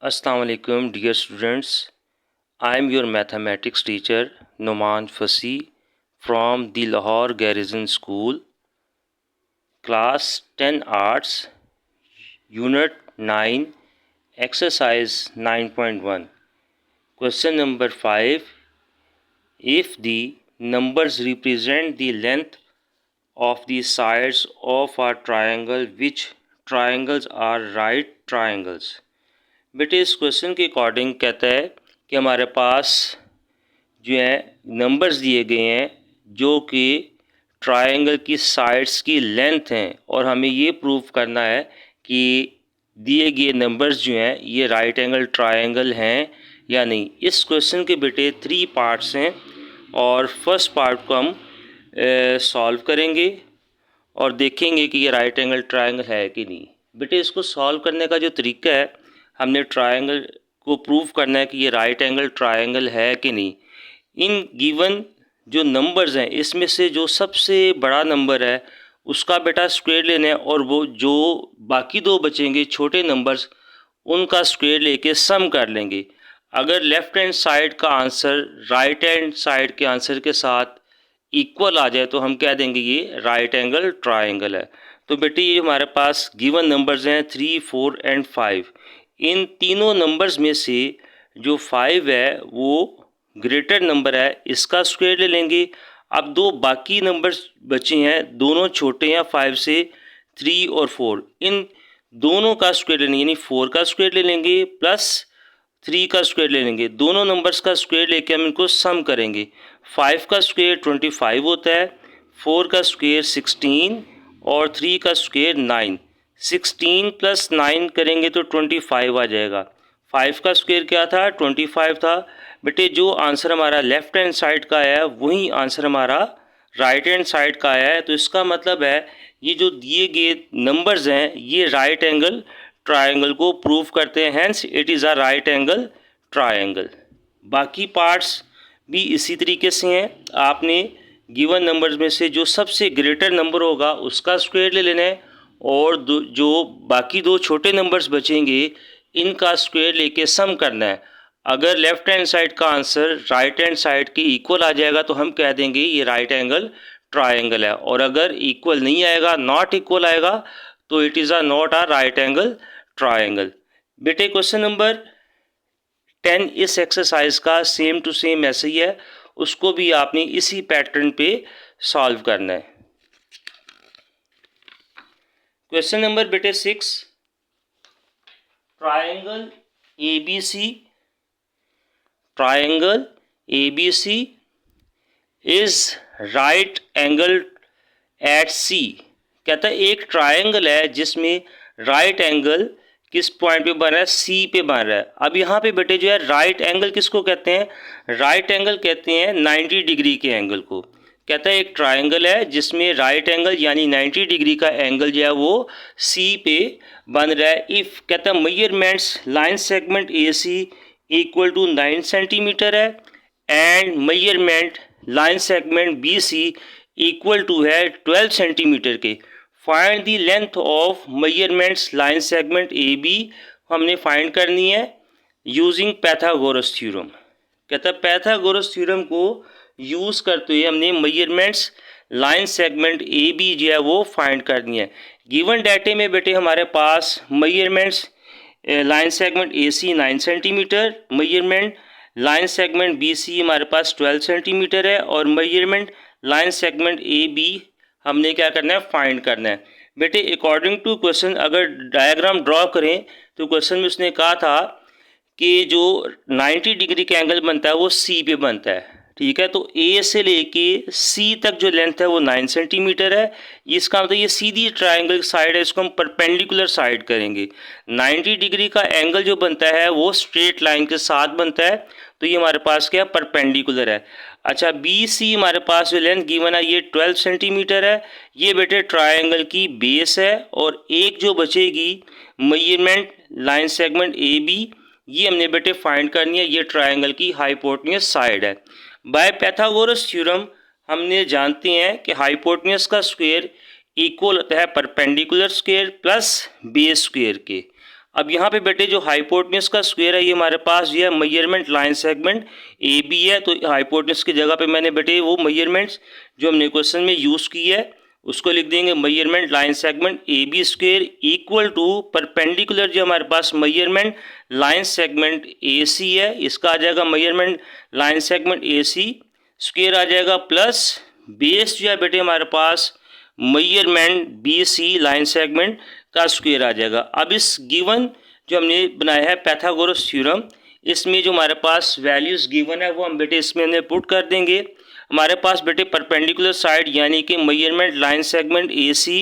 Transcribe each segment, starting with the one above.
Assalamu alaikum dear students. I am your mathematics teacher Noman Fasi from the Lahore Garrison School, class 10 arts, unit 9, exercise 9.1. Question number 5. If the numbers represent the length of the sides of a triangle, which triangles are right triangles? बेटे इस question के according कहता है कि हमारे पास जो है नंबर्स दिए गए हैं जो कि ट्रायंगल की साइड्स की लेंथ हैं और हमें ये प्रूव करना है कि दिए गए नंबर्स जो हैं ये राइट एंगल ट्रायंगल हैं या नहीं। इस क्वेश्चन के बेटे 3 पार्ट्स हैं और फर्स्ट पार्ट को हम सॉल्व करेंगे और देखेंगे कि ये राइट एंगल ट्रायंगल है कि नहीं। बेटे इसको सॉल्व करने का जो तरीका है, हमने ट्रायंगल को प्रूव करना है कि ये राइट एंगल ट्रायंगल है कि नहीं। इन गिवन जो नंबर्स हैं इसमें से जो सबसे बड़ा नंबर है उसका बेटा स्क्वायर लेना है और वो जो बाकी दो बचेंगे छोटे नंबर्स उनका स्क्वायर लेके सम कर लेंगे। अगर लेफ़्ट हैंड साइड का आंसर राइट हैंड साइड के आंसर के साथ इक्वल आ जाए तो हम कह देंगे ये राइट एंगल ट्रायंगल है। तो बेटे ये हमारे पास गिवन नंबर्स हैं 3, 4 एंड 5। इन तीनों नंबर्स में से जो 5 है वो ग्रेटर नंबर है, इसका स्क्वायर ले लेंगे। अब दो बाकी नंबर्स बचे हैं, दोनों छोटे हैं 5 से, 3 और 4। इन दोनों का स्क्वायर लेंगे, यानी 4 का स्क्वायर ले लेंगे प्लस 3 का स्क्वायर ले लेंगे। दोनों नंबर्स का स्क्वायर लेके हम इनको सम करेंगे। 5 का स्क्वायर 25 होता है, 4 का स्क्वायर 16 और 3 का स्क्वायर 9। 16 प्लस 9 करेंगे तो 25 आ जाएगा। 5 का स्क्वायर क्या था? 25 था। बेटे जो आंसर हमारा लेफ़्ट हैंड साइड का आया है वही आंसर हमारा राइट हैंड साइड का आया है। तो इसका मतलब है ये जो दिए गए नंबर्स हैं ये राइट एंगल ट्रायंगल को प्रूव करते हैं, hence it is a right angle triangle. बाकी पार्ट्स भी इसी तरीके से हैं। आपने गिवन नंबर्स में से जो सबसे ग्रेटर नंबर होगा उसका स्क्वायर ले लेना है और जो बाकी दो छोटे नंबर्स बचेंगे इनका स्क्वायर लेके सम करना है। अगर लेफ़्ट हैंड साइड का आंसर राइट हैंड साइड के इक्वल आ जाएगा तो हम कह देंगे ये राइट एंगल ट्रायंगल है, और अगर इक्वल नहीं आएगा, नॉट इक्वल आएगा, तो it is not a right angle triangle. बेटे क्वेश्चन नंबर 10 इस एक्सरसाइज का सेम टू सेम ऐसे ही है, उसको भी आपने इसी पैटर्न पे सॉल्व करना है। क्वेश्चन नंबर बेटे 6, triangle ABC is right angle at C. कहता है एक ट्रायंगल है जिसमें राइट एंगल किस पॉइंट पे बन रहा है? सी पे बन रहा है। अब यहाँ पे बेटे जो है राइट एंगल किसको कहते हैं? राइट एंगल कहते हैं 90 डिग्री के एंगल को। कहता है एक ट्रायंगल है जिसमें राइट एंगल यानी 90 डिग्री का एंगल जो है वो सी पे बन रहा है। इफ़ कहता है measurements line segment A C equal to 9 centimetre है and measurement line segment B C equal to है 12 सेंटीमीटर के। Find the length of measurements line segment A B हमने फाइंड करनी है यूजिंग पैथागोरस थ्योरम। कहता है पैथागोरस थ्योरम को use करते हुए हमने measurements line segment A B जो है वो फाइंड करनी है। गिवन डाटे में बेटे हमारे पास measurements line segment A C 9 centimetre, measurement line segment B C हमारे पास 12 सेंटीमीटर है और measurement line segment A B हमने क्या करना है? फाइंड करना है। बेटे अकॉर्डिंग टू क्वेश्चन अगर डायग्राम ड्रॉ करें तो क्वेश्चन में उसने कहा था कि जो 90 डिग्री का एंगल बनता है वो सी पे बनता है, ठीक है। तो ए से लेके सी तक जो लेंथ है वो 9 सेंटीमीटर है। इसका मतलब ये सीधी ट्रायंगल साइड है, इसको हम परपेंडिकुलर साइड करेंगे। 90 डिग्री का एंगल जो बनता है वो स्ट्रेट लाइन के साथ बनता है, तो ये हमारे पास क्या परपेंडिकुलर है। अच्छा बी सी हमारे पास जो लेंथ गिवन है ये 12 सेंटीमीटर है। ये बेटे ट्रायंगल की बेस है और एक जो बचेगी measurement line segment A B ये हमने बेटे फाइंड करनी है, ये ट्रायंगल की हाइपोटेन्यूज साइड है। बाय पैथागोरस थ्योरम हमने जानते हैं कि हाइपोटेन्यूज का स्क्वायर इक्वल होता है perpendicular square plus base square के। अब यहाँ पे बेटे जो हाइपोटेन्यूज का स्क्वायर है ये हमारे पास जो है measurement line segment A B है, तो हाइपोटेन्यूज की जगह पे मैंने बेटे वो मेजरमेंट्स जो हमने क्वेश्चन में यूज़ की है उसको लिख देंगे measurement line segment A B square equal to perpendicular जो हमारे पास measurement line segment A C है, इसका आ जाएगा measurement line segment A C square आ जाएगा, प्लस बेस जो है बेटे हमारे पास measurement B C line segment का स्क्वायर आ जाएगा। अब इस गिवन जो हमने बनाया है पाइथागोरस थ्योरम, इसमें जो हमारे पास वैल्यूज़ गिवन है वो हम बेटे इसमें हमने पुट कर देंगे। हमारे पास बेटे परपेंडिकुलर साइड यानी कि measurement line segment A C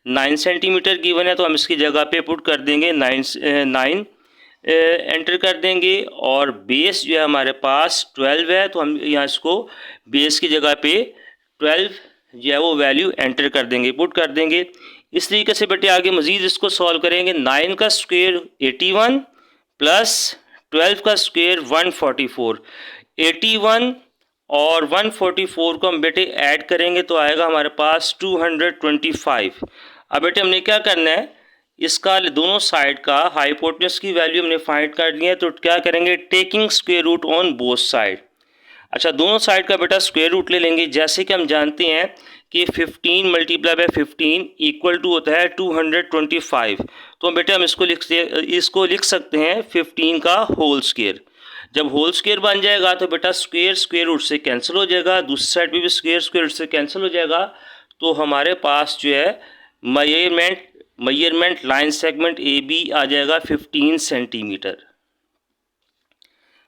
9 centimetre given है, तो हम इसकी जगह पे पुट कर देंगे 9 एंटर कर देंगे, और बेस जो है हमारे पास 12 है, तो हम यहाँ इसको बेस की जगह पे 12 जो है वो वैल्यू एंटर कर देंगे, पुट कर देंगे। इस तरीके से बेटे आगे मज़ीद इसको सॉल्व करेंगे। 9 का स्क्वायर 81 प्लस 12 का स्क्वायर 144, 81 और 144 को हम बेटे ऐड करेंगे तो आएगा हमारे पास 225। अब बेटे हमने क्या करना है, इसका दोनों साइड का हाइपोटेन्यूज की वैल्यू हमने फाइंड कर ली है, तो क्या करेंगे taking square root on both side. अच्छा, दोनों साइड का बेटा स्क्वायर रूट ले लेंगे। जैसे कि हम जानते हैं कि 15 मल्टीप्लाई बाय 15 इक्वल टू होता है 225, तो बेटा हम इसको लिख सकते हैं 15 का होल स्क्वायर। जब होल स्क्वायर बन जाएगा तो बेटा स्क्वायर स्क्वायर रूट से कैंसिल हो जाएगा, दूसरी साइड पे भी स्क्वायर स्क्वायर रूट से कैंसिल हो जाएगा, तो हमारे पास जो है measurement line segment A B आ जाएगा 15 सेंटीमीटर।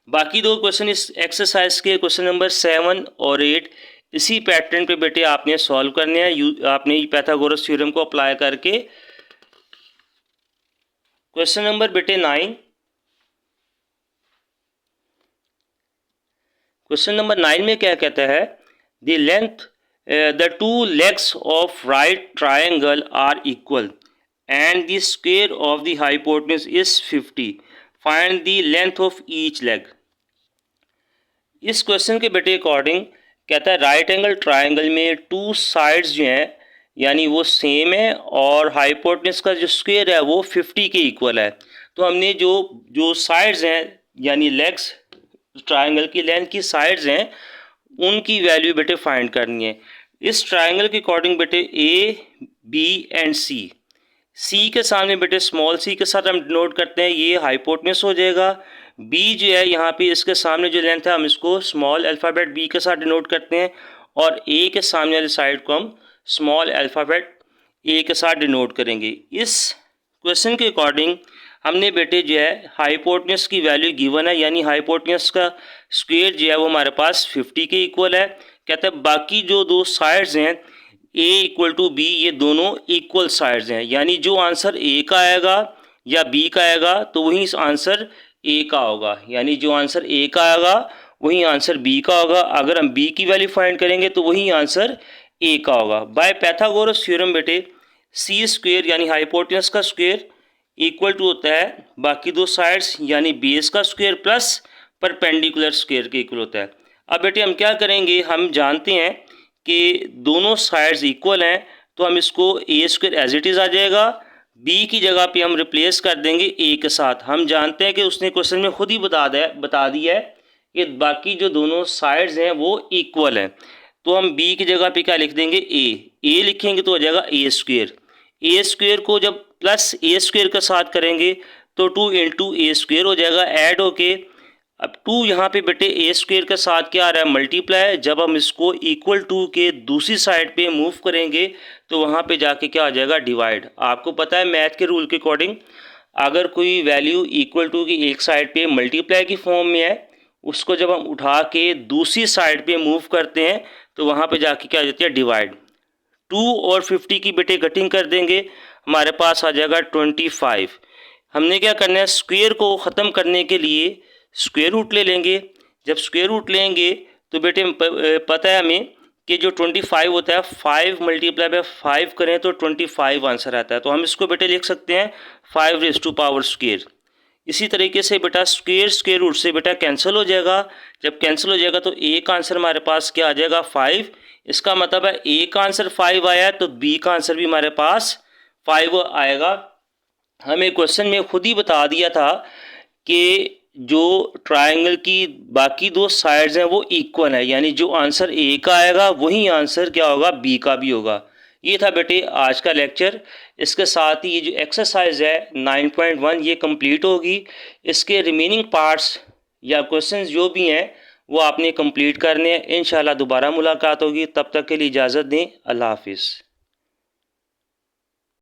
बाकी दो क्वेश्चन इस एक्सरसाइज के क्वेश्चन नंबर 7 और 8 इसी पैटर्न पे बेटे आपने सॉल्व करने हैं, आपने पाइथागोरस थ्योरम को अप्लाई करके। क्वेश्चन नंबर बेटे 9, क्वेश्चन नंबर 9 में क्या कहता है, the two legs of right triangle are equal and the square of the hypotenuse is 50, find the length of each leg. इस क्वेश्चन के बेटे अकॉर्डिंग कहता है राइट एंगल ट्रायंगल में टू साइड्स जो हैं यानी वो सेम है और हाइपोटेन्यूज का जो स्क्वायर है वो 50 के इक्वल है। तो हमने जो साइड्स हैं यानी लेग्स ट्रायंगल की लेंथ की साइड्स हैं उनकी वैल्यू बेटे फाइंड करनी है। इस ट्रायंगल के अकॉर्डिंग बेटे ए बी एंड सी के सामने बेटे स्मॉल सी के साथ हम डिनोट करते हैं, ये हाइपोटेन्यूज हो जाएगा। बी जो है यहाँ पे इसके सामने जो लेंथ है हम इसको स्मॉल अल्फ़ाबेट बी के साथ डिनोट करते हैं, और ए के सामने वाली साइड को हम स्मॉल अल्फ़ाबेट ए के साथ डिनोट करेंगे। इस क्वेश्चन के अकॉर्डिंग हमने बेटे जो है हाइपोटेन्यूज की वैल्यू गिवन है, यानी हाइपोटेन्यूज का स्क्वायर जो है वो हमारे पास 50 के इक्वल है। कहते हैं बाकी जो दो साइड्स हैं ए इक्वल टू बी, ये दोनों इक्वल साइड्स हैं, यानी जो आंसर ए का आएगा या बी का आएगा तो वही आंसर ए का होगा, यानी जो आंसर ए का आएगा वही आंसर बी का होगा। अगर हम बी की वैल्यू फाइंड करेंगे तो वही आंसर ए का होगा। बाय पाइथागोरस थ्योरम बेटे सी स्क्वायर यानी हाइपोटेन्यूज का स्क्वायर इक्वल टू होता है बाकी दो साइड्स यानी बेस का स्क्वायर प्लस परपेंडिकुलर स्क्वायर के इक्वल होता है। अब बेटे हम क्या करेंगे, हम जानते हैं कि दोनों साइड्स इक्वल हैं, तो हम इसको ए स्क्वायर एज इट इज़ आ जाएगा, बी की जगह पे हम रिप्लेस कर देंगे ए के साथ। हम जानते हैं कि उसने क्वेश्चन में खुद ही बता दिया है कि बाकी जो दोनों साइड्स हैं वो इक्वल हैं, तो हम बी की जगह पे क्या लिख देंगे ए लिखेंगे तो हो जाएगा ए स्क्वायर को जब प्लस ए स्क्वायर के साथ करेंगे तो 2 इंटू ए स्क्वायर हो जाएगा ऐड होके। अब 2 यहाँ पे बेटे ए स्क्वायर के साथ क्या आ रहा है मल्टीप्लाई, जब हम इसको इक्वल टू के दूसरी साइड पे मूव करेंगे तो वहाँ पे जाके क्या आ जाएगा डिवाइड। आपको पता है मैथ के रूल के अकॉर्डिंग अगर कोई वैल्यू इक्वल टू की एक साइड पे मल्टीप्लाई की फॉर्म में है, उसको जब हम उठा के दूसरी साइड पे मूव करते हैं तो वहाँ पे जाके क्या आ जाती है डिवाइड। 2 और 50 की बेटे कटिंग कर देंगे, हमारे पास आ जाएगा 25। हमने क्या करना है, स्क्वायर को ख़त्म करने के लिए स्क्वायर रूट ले लेंगे। जब स्क्वायर रूट लेंगे तो बेटे पता है हमें कि जो 25 होता है 5 मल्टीप्लाई बाय 5 करें तो 25 आंसर आता है, तो हम इसको बेटे लिख सकते हैं 5 रेज़ टू पावर स्क्वायर। इसी तरीके से बेटा स्क्वायर रूट से बेटा कैंसिल हो जाएगा, जब कैंसिल हो जाएगा तो ए का आंसर हमारे पास क्या आ जाएगा 5। इसका मतलब है ए का आंसर 5 आया है तो बी का आंसर भी हमारे पास 5 आएगा। हमें क्वेश्चन में खुद ही बता दिया था कि जो ट्रायंगल की बाकी दो साइड्स हैं वो इक्वल है, यानी जो आंसर ए का आएगा वही आंसर क्या होगा, बी का भी होगा। ये था बेटे आज का लेक्चर। इसके साथ ही ये जो एक्सरसाइज है 9.1 ये कंप्लीट होगी। इसके रिमेनिंग पार्ट्स या क्वेश्चंस जो भी हैं वो आपने कंप्लीट करने हैं। इंशाल्लाह दोबारा मुलाकात होगी, तब तक के लिए इजाज़त दें। अल्लाह हाफिज़।